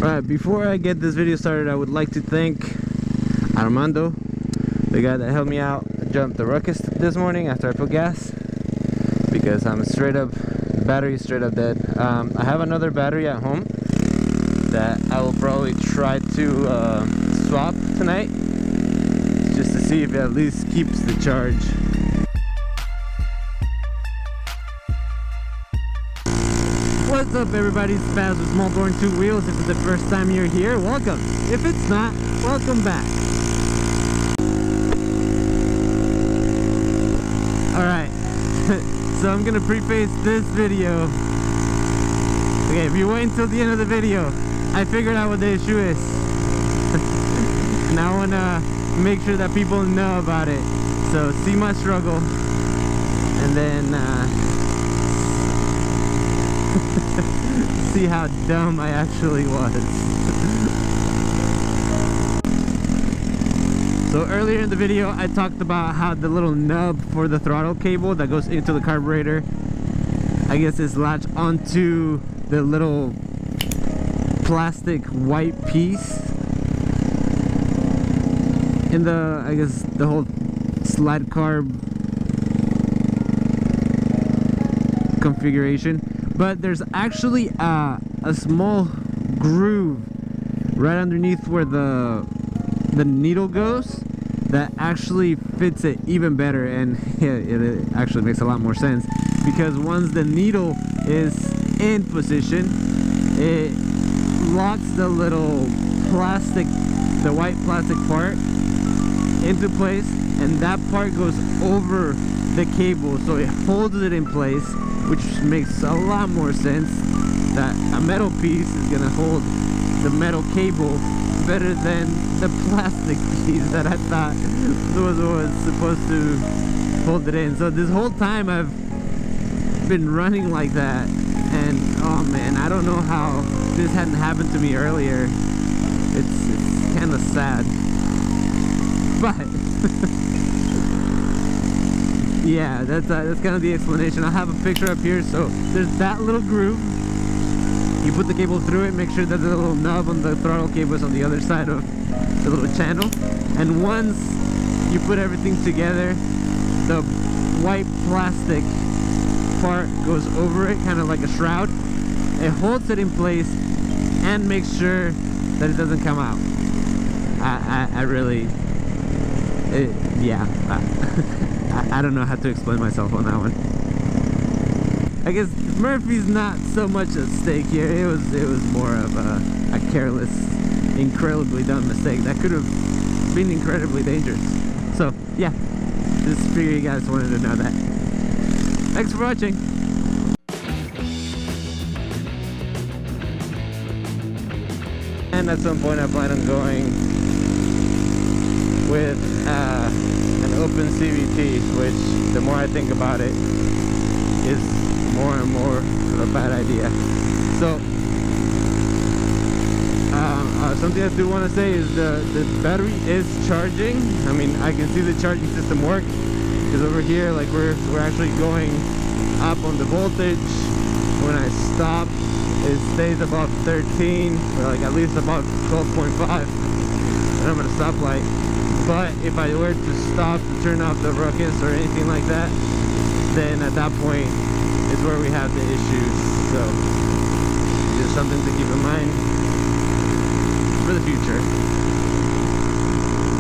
Alright, before I get this video started, I would like to thank Armando, the guy that helped me out jump the ruckus this morning after I put gas, because I'm straight up, battery straight up dead. I have another battery at home that I will probably try to swap tonight, just to see if it at least keeps the charge. What's up everybody, it's Spaz with Small Bore and Two Wheels. If it's the first time you're here, welcome. If it's not, welcome back. Alright, so I'm gonna preface this video. Okay, if you wait until the end of the video, I figured out what the issue is. And I wanna make sure that people know about it. So see my struggle, and then see how dumb I actually was. So earlier in the video I talked about how the little nub for the throttle cable that goes into the carburetor, I guess, is latched onto the little plastic white piece in the, I guess, the whole slide carb configuration. But there's actually a small groove right underneath where the needle goes that actually fits it even better, and it actually makes a lot more sense, because once the needle is in position, it locks the little plastic, the white plastic part into place, and that part goes over the cable, so it holds it in place, which makes a lot more sense. That a metal piece is gonna hold the metal cable better than the plastic piece that I thought was supposed to hold it in. So this whole time I've been running like that, and oh man, I don't know how this hadn't happened to me earlier. It's kind of sad, but yeah, that's kind of the explanation. I'll have a picture up here. So there's that little groove. You put the cable through it, make sure that the little nub on the throttle cable is on the other side of the little channel, and once you put everything together, the white plastic part goes over it, kind of like a shroud. It holds it in place and makes sure that it doesn't come out. I really, yeah, I don't know how to explain myself on that one. I guess Murphy's not so much at stake here. It was more of a careless, incredibly dumb mistake that could have been incredibly dangerous. So yeah, just figure you guys wanted to know that. Thanks for watching. And at some point I plan on going with an open CVT, which the more I think about it is more and more of a bad idea. So something I do want to say is the battery is charging. I mean, I can see the charging system work, because over here, like, we're actually going up on the voltage. When I stop, it stays above 13, or like at least above 12.5, and I'm at a stoplight. But if I were to stop to turn off the ruckus or anything like that, then at that point is where we have the issues. So just something to keep in mind for the future.